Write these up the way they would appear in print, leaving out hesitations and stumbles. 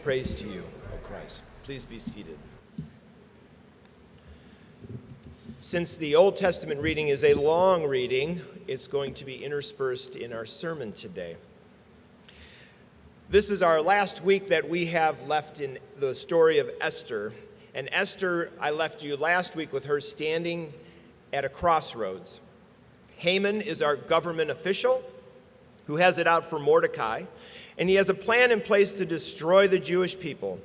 Praise to you, O Christ. Please be seated. Since the Old Testament reading is a long reading, it's going to be interspersed in our sermon today. This is our last week that we have left in the story of Esther. And Esther, I left you last week with her standing at a crossroads. Haman is our government official who has it out for Mordecai, and he has a plan in place to destroy the Jewish people.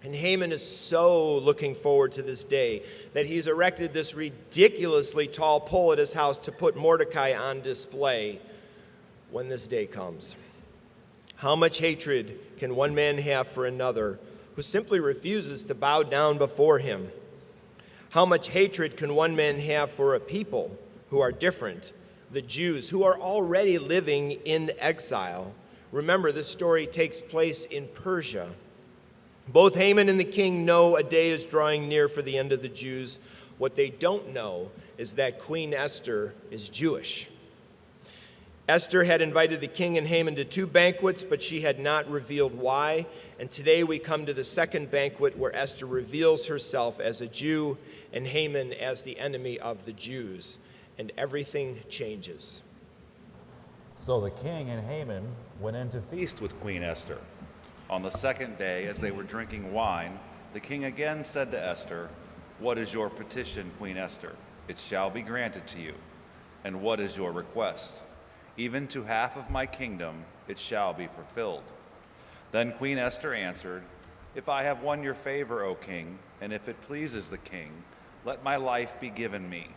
And Haman is so looking forward to this day that he's erected this ridiculously tall pole at his house to put Mordecai on display when this day comes. How much hatred can one man have for another who simply refuses to bow down before him? How much hatred can one man have for a people who are different, the Jews, who are already living in exile? Remember, this story takes place in Persia. Both Haman and the king know a day is drawing near for the end of the Jews. What they don't know is that Queen Esther is Jewish. Esther had invited the king and Haman to 2 banquets, but she had not revealed why. And today we come to the second banquet where Esther reveals herself as a Jew and Haman as the enemy of the Jews. And everything changes. So the king and Haman went in to feast with Queen Esther. On the second day, as they were drinking wine, the king again said to Esther, "What is your petition, Queen Esther? It shall be granted to you. And what is your request? Even to half of my kingdom it shall be fulfilled." Then Queen Esther answered, "If I have won your favor, O king, and if it pleases the king, let my life be given me.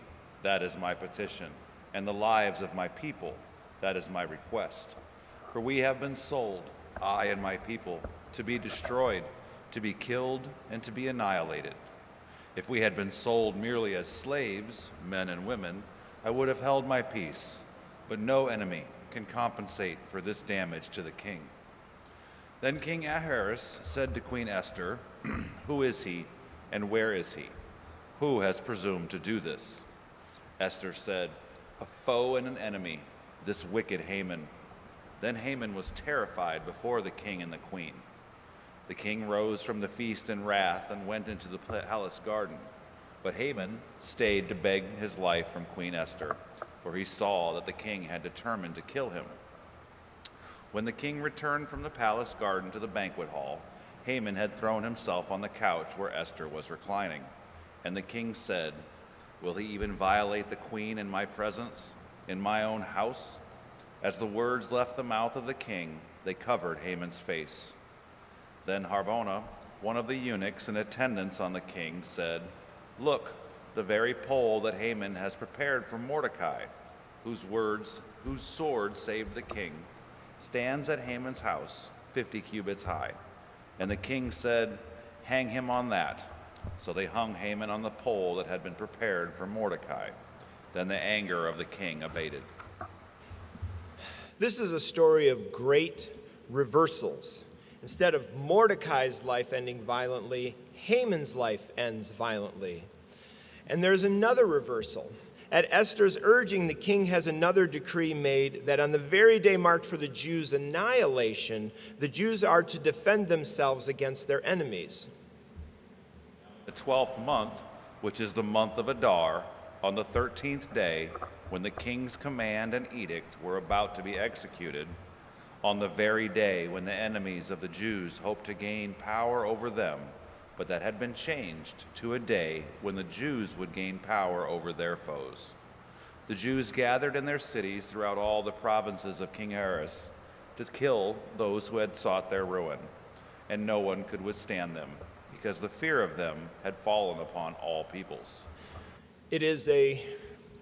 That is my petition, and the lives of my people. That is my request. For we have been sold, I and my people, to be destroyed, to be killed, and to be annihilated. If we had been sold merely as slaves, men and women, I would have held my peace. But no enemy can compensate for this damage to the king." Then King Ahasuerus said to Queen Esther, "Who is he, and where is he? Who has presumed to do this?" Esther said, "A foe and an enemy, this wicked Haman." Then Haman was terrified before the king and the queen. The king rose from the feast in wrath and went into the palace garden. But Haman stayed to beg his life from Queen Esther, for he saw that the king had determined to kill him. When the king returned from the palace garden to the banquet hall, Haman had thrown himself on the couch where Esther was reclining. And the king said, "Will he even violate the queen in my presence, in my own house?" As the words left the mouth of the king, they covered Haman's face. Then Harbona, one of the eunuchs in attendance on the king, said, "Look, the very pole that Haman has prepared for Mordecai, whose sword saved the king, stands at Haman's house, 50 cubits high." And the king said, "Hang him on that." So they hung Haman on the pole that had been prepared for Mordecai. Then the anger of the king abated. This is a story of great reversals. Instead of Mordecai's life ending violently, Haman's life ends violently. And there's another reversal. At Esther's urging, the king has another decree made that on the very day marked for the Jews' annihilation, the Jews are to defend themselves against their enemies. The 12th month, which is the month of Adar, on the 13th day, when the king's command and edict were about to be executed, on the very day when the enemies of the Jews hoped to gain power over them, but that had been changed to a day when the Jews would gain power over their foes. The Jews gathered in their cities throughout all the provinces of King Ahasuerus to kill those who had sought their ruin, and no one could withstand them, because the fear of them had fallen upon all peoples. It is a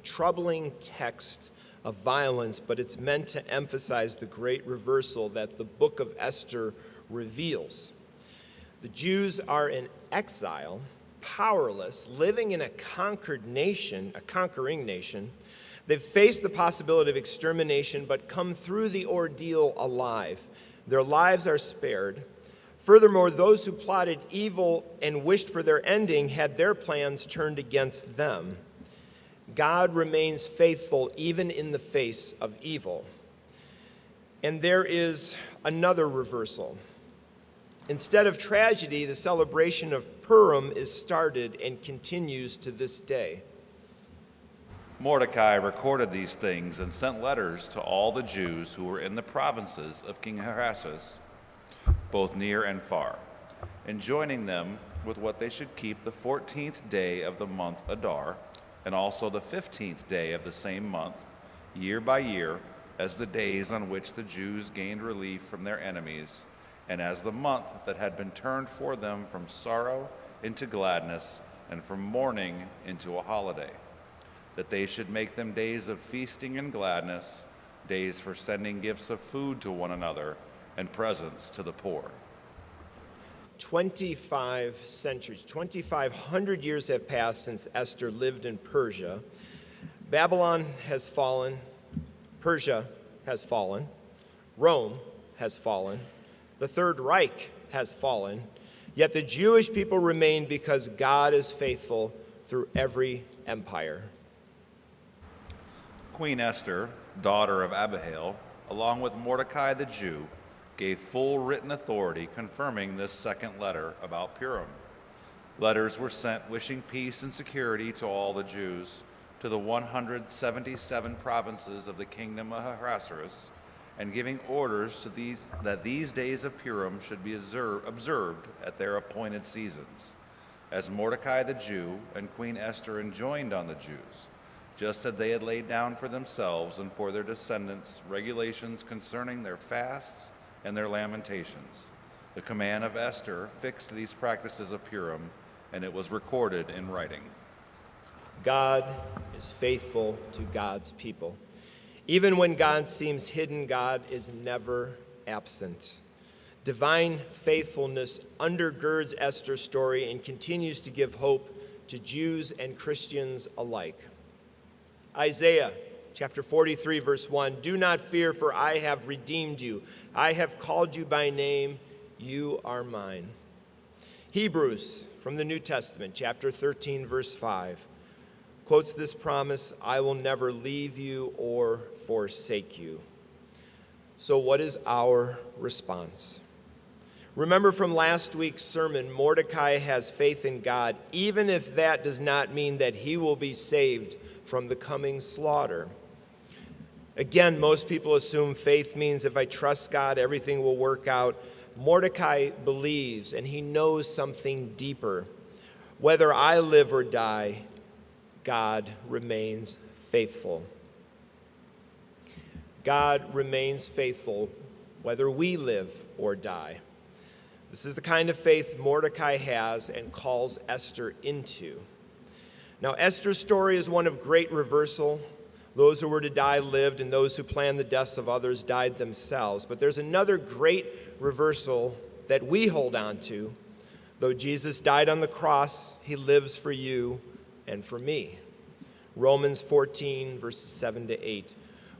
troubling text of violence, but it's meant to emphasize the great reversal that the book of Esther reveals. The Jews are in exile, powerless, living in a conquering nation. They've faced the possibility of extermination, but come through the ordeal alive. Their lives are spared. Furthermore, those who plotted evil and wished for their ending had their plans turned against them. God remains faithful even in the face of evil. And there is another reversal. Instead of tragedy, the celebration of Purim is started and continues to this day. Mordecai recorded these things and sent letters to all the Jews who were in the provinces of King Ahasuerus, both near and far, enjoining them with what they should keep the 14th day of the month Adar, and also the 15th day of the same month, year by year, as the days on which the Jews gained relief from their enemies, and as the month that had been turned for them from sorrow into gladness, and from mourning into a holiday, that they should make them days of feasting and gladness, days for sending gifts of food to one another, and presents to the poor. 25 centuries, 2,500 years have passed since Esther lived in Persia. Babylon has fallen, Persia has fallen, Rome has fallen, the Third Reich has fallen, yet the Jewish people remain because God is faithful through every empire. Queen Esther, daughter of Abihail, along with Mordecai the Jew, gave full written authority confirming this second letter about Purim. Letters were sent wishing peace and security to all the Jews, to the 177 provinces of the kingdom of Ahasuerus, and giving orders to that these days of Purim should be observed at their appointed seasons, as Mordecai the Jew and Queen Esther enjoined on the Jews, just as they had laid down for themselves and for their descendants regulations concerning their fasts and their lamentations. The command of Esther fixed these practices of Purim, and it was recorded in writing. God is faithful to God's people. Even when God seems hidden, God is never absent. Divine faithfulness undergirds Esther's story and continues to give hope to Jews and Christians alike. Isaiah chapter 43, verse 1, "Do not fear, for I have redeemed you. I have called you by name. You are mine." Hebrews from the New Testament, chapter 13, verse 5, quotes this promise, "I will never leave you or forsake you." So what is our response? Remember from last week's sermon, Mordecai has faith in God, even if that does not mean that he will be saved from the coming slaughter. Again, most people assume faith means if I trust God, everything will work out. Mordecai believes, and he knows something deeper. Whether I live or die, God remains faithful. God remains faithful whether we live or die. This is the kind of faith Mordecai has and calls Esther into. Now, Esther's story is one of great reversal. Those who were to die lived, and those who planned the deaths of others died themselves. But there's another great reversal that we hold on to. Though Jesus died on the cross, he lives for you and for me. Romans 14, verses 7 to 8.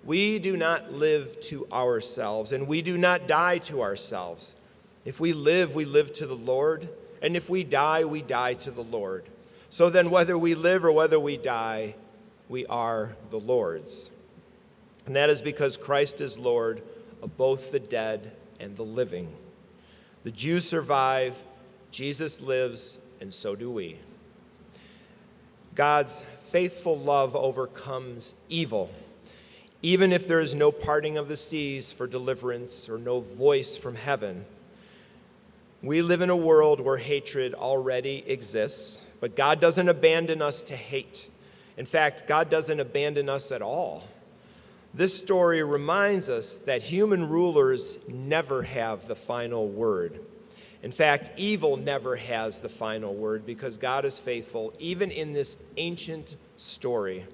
We do not live to ourselves, and we do not die to ourselves. If we live to the Lord, and if we die to the Lord. So then whether we live or whether we die, we are the Lord's. And that is because Christ is Lord of both the dead and the living. The Jews survive, Jesus lives, and so do we. God's faithful love overcomes evil. Even if there is no parting of the seas for deliverance or no voice from heaven, we live in a world where hatred already exists, but God doesn't abandon us to hate. In fact, God doesn't abandon us at all. This story reminds us that human rulers never have the final word. In fact, evil never has the final word because God is faithful, even in this ancient story.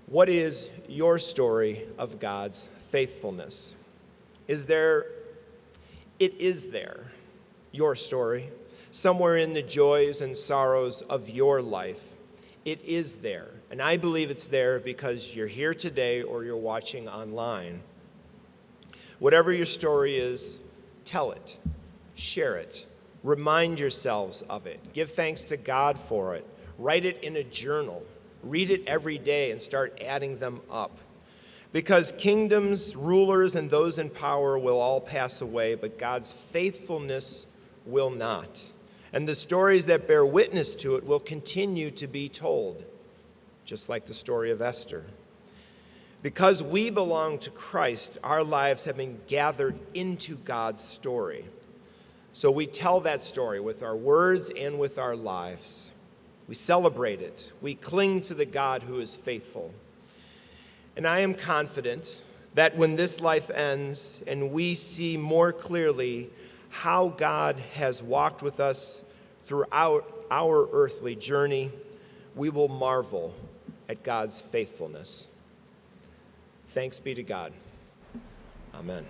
What is your story of God's faithfulness? It is there, your story, somewhere in the joys and sorrows of your life. It is there, and I believe it's there because you're here today or you're watching online. Whatever your story is, tell it, share it, remind yourselves of it, give thanks to God for it, write it in a journal, read it every day and start adding them up. Because kingdoms, rulers, and those in power will all pass away, but God's faithfulness will not. And the stories that bear witness to it will continue to be told, just like the story of Esther. Because we belong to Christ, our lives have been gathered into God's story. So we tell that story with our words and with our lives. We celebrate it. We cling to the God who is faithful. And I am confident that when this life ends and we see more clearly how God has walked with us throughout our earthly journey, we will marvel at God's faithfulness. Thanks be to God. Amen.